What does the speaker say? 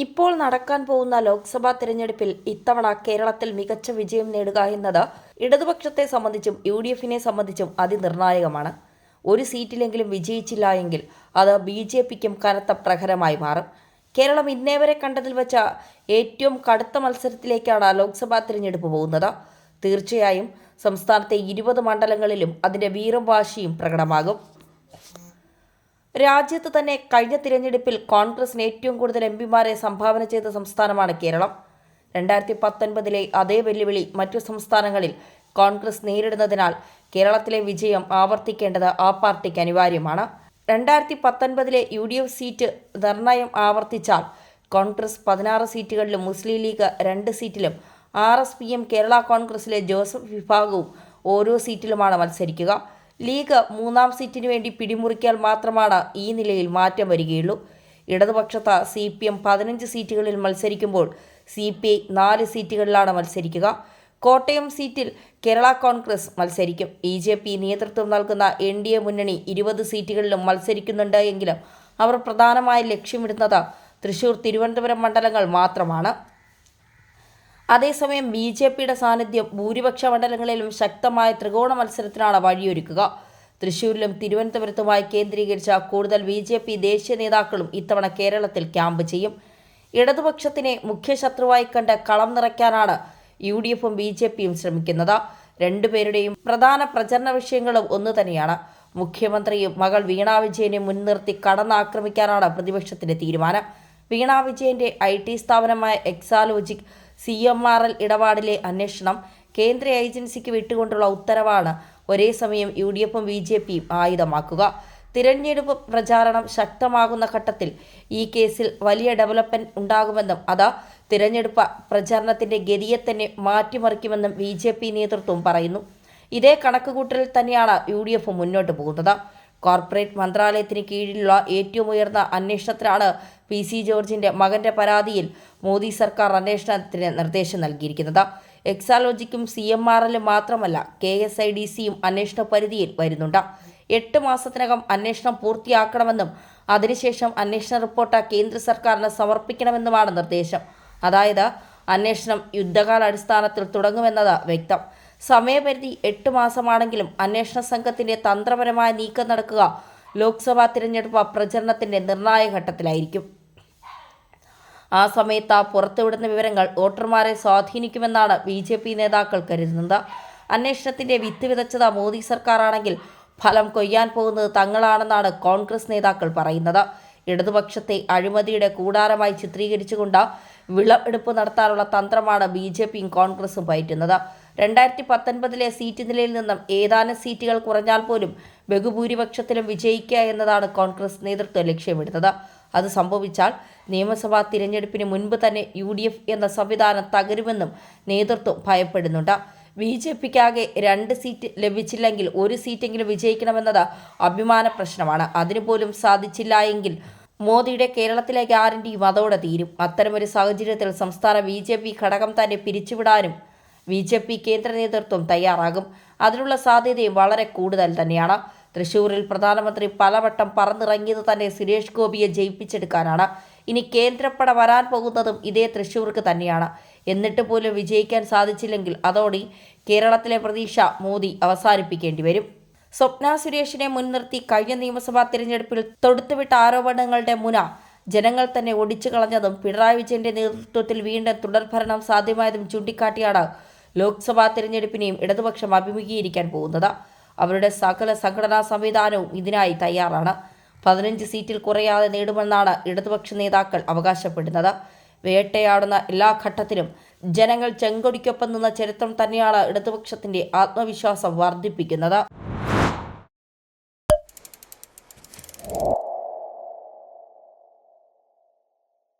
ഇപ്പോൾ നടക്കാൻ പോകുന്ന ലോക്സഭാ തിരഞ്ഞെടുപ്പിൽ ഇത്തവണ കേരളത്തിൽ മികച്ച വിജയം നേടുക എന്നത് ഇടതുപക്ഷത്തെ സംബന്ധിച്ചും UDFിനെ സംബന്ധിച്ചും അതിനിർണായകമാണ്. ഒരു സീറ്റിലെങ്കിലും വിജയിച്ചില്ല എങ്കിൽ അത് BJPക്കും കനത്ത പ്രഹരമായി മാറും. കേരളം ഇന്നേവരെ കണ്ടതിൽ വെച്ച ഏറ്റവും കടുത്ത മത്സരത്തിലേക്കാണ് ലോക്സഭാ തിരഞ്ഞെടുപ്പ് പോകുന്നത്. തീർച്ചയായും സംസ്ഥാനത്തെ 20 മണ്ഡലങ്ങളിലും അതിൻ്റെ വീറും വാശിയും പ്രകടമാകും. രാജ്യത്ത് തന്നെ കഴിഞ്ഞ തിരഞ്ഞെടുപ്പിൽ കോൺഗ്രസിന് ഏറ്റവും കൂടുതൽ MPമാരെ സംഭാവന ചെയ്ത സംസ്ഥാനമാണ് കേരളം. 2019 അതേ വെല്ലുവിളി മറ്റു സംസ്ഥാനങ്ങളിൽ കോൺഗ്രസ് നേരിടുന്നതിനാൽ കേരളത്തിലെ വിജയം ആവർത്തിക്കേണ്ടത് ആ പാർട്ടിക്ക് അനിവാര്യമാണ്. 2019 UDF സീറ്റ് നിർണയം ആവർത്തിച്ചാൽ കോൺഗ്രസ് 16 സീറ്റുകളിലും മുസ്ലിം ലീഗ് 2 സീറ്റിലും RSPM കേരള കോൺഗ്രസിലെ ജോസഫ് വിഭാഗവും ഓരോ സീറ്റിലുമാണ് മത്സരിക്കുക. ലീഗ് 3-ാം സീറ്റിന് വേണ്ടി പിടിമുറിക്കാൽ മാത്രമാണ് ഈ നിലയിൽ മാറ്റം വരികയുള്ളൂ. ഇടതുപക്ഷത്ത് CPM 15 സീറ്റുകളിൽ മത്സരിക്കുമ്പോൾ CPI 4 സീറ്റുകളിലാണ് മത്സരിക്കുക. കോട്ടയം സീറ്റിൽ കേരള കോൺഗ്രസ് മത്സരിക്കും. BJP നേതൃത്വം നൽകുന്ന NDA മുന്നണി 20 സീറ്റുകളിലും മത്സരിക്കുന്നുണ്ട് എങ്കിലും അവർ പ്രധാനമായി ലക്ഷ്യമിടുന്നത് തൃശൂർ, തിരുവനന്തപുരം മണ്ഡലങ്ങൾ മാത്രമാണ്. അതേസമയം BJPയുടെ സാന്നിധ്യം ഭൂരിപക്ഷ മണ്ഡലങ്ങളിലും ശക്തമായ ത്രികോണ മത്സരത്തിനാണ് വഴിയൊരുക്കുക. തൃശൂരിലും തിരുവനന്തപുരത്തുമായി കേന്ദ്രീകരിച്ച കൂടുതൽ BJP ദേശീയ നേതാക്കളും ഇത്തവണ കേരളത്തിൽ ക്യാമ്പ് ചെയ്യും. ഇടതുപക്ഷത്തിനെ മുഖ്യശത്രുവായി കണ്ട് കളം നിറയ്ക്കാനാണ് UDFും BJPയും ശ്രമിക്കുന്നത്. രണ്ടുപേരുടെയും പ്രധാന പ്രചരണ വിഷയങ്ങളും ഒന്നു തന്നെയാണ്. മുഖ്യമന്ത്രിയും മകൾ വീണ വിജയനെ മുൻനിർത്തി കടന്നാക്രമിക്കാനാണ് പ്രതിപക്ഷത്തിന്റെ തീരുമാനം. വീണ വിജയന്റെ IT സ്ഥാപനമായ എക്സാലോജിക് CMRL ഇടപാടിലെ അന്വേഷണം കേന്ദ്ര ഏജൻസിക്ക് വിട്ടുകൊണ്ടുള്ള ഉത്തരവാണ് ഒരേ സമയം UDFും BJPയും ആയുധമാക്കുക. തിരഞ്ഞെടുപ്പ് പ്രചാരണം ശക്തമാകുന്ന ഘട്ടത്തിൽ ഈ കേസിൽ വലിയ ഡെവലപ്മെന്റ് ഉണ്ടാകുമെന്നും അത് തിരഞ്ഞെടുപ്പ് പ്രചാരണത്തിന്റെ ഗതിയെ തന്നെ മാറ്റിമറിക്കുമെന്നും BJP നേതൃത്വം പറയുന്നു. ഇതേ കണക്കുകൂട്ടലിൽ തന്നെയാണ് UDF മുന്നോട്ട് പോകുന്നത്. കോർപ്പറേറ്റ് മന്ത്രാലയത്തിന് കീഴിലുള്ള ഏറ്റവും ഉയർന്ന അന്വേഷണത്തിനാണ് PC ജോർജിന്റെ മകന്റെ പരാതിയിൽ മോദി സർക്കാർ അന്വേഷണത്തിന് നിർദ്ദേശം നൽകിയിരിക്കുന്നത്. എക്സാലോജിക്കും CMRLും മാത്രമല്ല KSIDCയും അന്വേഷണ പരിധിയിൽ വരുന്നുണ്ട്. 8 മാസത്തിനകം അന്വേഷണം പൂർത്തിയാക്കണമെന്നും അതിനുശേഷം അന്വേഷണ റിപ്പോർട്ട് കേന്ദ്ര സർക്കാരിന് സമർപ്പിക്കണമെന്നുമാണ് നിർദ്ദേശം. അതായത് അന്വേഷണം യുദ്ധകാലാടിസ്ഥാനത്തിൽ തുടങ്ങുമെന്നത് വ്യക്തം. സമയപരിധി 8 മാസമാണെങ്കിലും അന്വേഷണ സംഘത്തിന്റെ തന്ത്രപരമായ നീക്കം നടക്കുക ലോക്സഭാ തിരഞ്ഞെടുപ്പ് പ്രചരണത്തിന്റെ നിർണായക ഘട്ടത്തിലായിരിക്കും. ആ സമയത്ത് പുറത്തുവിടുന്ന വിവരങ്ങൾ വോട്ടർമാരെ സ്വാധീനിക്കുമെന്നാണ് BJP നേതാക്കൾ കരുതുന്നത്. അന്വേഷണത്തിന്റെ വിത്ത് വിതച്ചത് മോദി സർക്കാരാണെങ്കിൽ ഫലം കൊയ്യാൻ പോകുന്നത് തങ്ങളാണെന്നാണ് കോൺഗ്രസ് നേതാക്കൾ പറയുന്നത്. ഇടതുപക്ഷത്തെ അഴിമതിയുടെ കൂടാരമായി ചിത്രീകരിച്ചുകൊണ്ട് വിളവെടുപ്പ് നടത്താനുള്ള തന്ത്രമാണ് BJPയും കോൺഗ്രസും പയറ്റുന്നത്. 2019 സീറ്റ് നിലയിൽ നിന്നും ഏതാനും സീറ്റുകൾ കുറഞ്ഞാൽ പോലും ബഹുഭൂരിപക്ഷത്തിലും വിജയിക്കുക എന്നതാണ് കോൺഗ്രസ് നേതൃത്വം ലക്ഷ്യമിടുന്നത്. അത് സംഭവിച്ചാൽ നിയമസഭാ തിരഞ്ഞെടുപ്പിന് മുൻപ് തന്നെ UDF എന്ന സംവിധാനം തകരുമെന്നും നേതൃത്വം ഭയപ്പെടുന്നുണ്ട്. BJPക്കാകെ 2 സീറ്റ് ലഭിച്ചില്ലെങ്കിൽ 1 സീറ്റെങ്കിലും വിജയിക്കണമെന്നത് അഭിമാന പ്രശ്നമാണ്. അതിനുപോലും സാധിച്ചില്ല എങ്കിൽ മോദിയുടെ കേരളത്തിലെ ഗ്യാരണ്ടിയും അതോടെ തീരും. അത്തരമൊരു സാഹചര്യത്തിൽ സംസ്ഥാന BJP ഘടകം തന്നെ പിരിച്ചുവിടാനും BJP കേന്ദ്ര നേതൃത്വം തയ്യാറാകും. അതിനുള്ള സാധ്യതയും വളരെ കൂടുതൽ തന്നെയാണ്. തൃശൂരിൽ പ്രധാനമന്ത്രി പലവട്ടം പറന്നിറങ്ങിയത് തന്നെ സുരേഷ് ഗോപിയെ ജയിപ്പിച്ചെടുക്കാനാണ്. ഇനി കേന്ദ്രപ്പട വരാൻ പോകുന്നതും ഇതേ തൃശൂർക്ക് തന്നെയാണ്. എന്നിട്ട് പോലും വിജയിക്കാൻ സാധിച്ചില്ലെങ്കിൽ അതോടെ കേരളത്തിലെ പ്രതീക്ഷ മോദി അവസാനിപ്പിക്കേണ്ടി വരും. സ്വപ്ന സുരേഷിനെ മുൻനിർത്തി കഴിഞ്ഞ നിയമസഭാ തിരഞ്ഞെടുപ്പിൽ തൊടുത്തുവിട്ട ആരോപണങ്ങളുടെ മുന ജനങ്ങൾ തന്നെ ഒടിച്ചു കളഞ്ഞതും പിണറായി വിജയന്റെ നേതൃത്വത്തിൽ വീണ്ടും തുടർഭരണം സാധ്യമായതും ചൂണ്ടിക്കാട്ടിയാണ് ലോക്സഭാ തിരഞ്ഞെടുപ്പിനെയും ഇടതുപക്ഷം അഭിമുഖീകരിക്കാൻ പോകുന്നത്. അവരുടെ സകല സംഘടനാ സംവിധാനവും ഇതിനായി തയ്യാറാണ്. 15 സീറ്റിൽ കുറയാതെ നേടുമെന്നാണ് ഇടതുപക്ഷ നേതാക്കൾ അവകാശപ്പെടുന്നത്. വേട്ടയാടുന്ന എല്ലാ ഘട്ടത്തിലും ജനങ്ങൾ ചെങ്കൊടിക്കൊപ്പം നിന്ന ചരിത്രം തന്നെയാണ് ഇടതുപക്ഷത്തിന്റെ ആത്മവിശ്വാസം വർദ്ധിപ്പിക്കുന്നത്.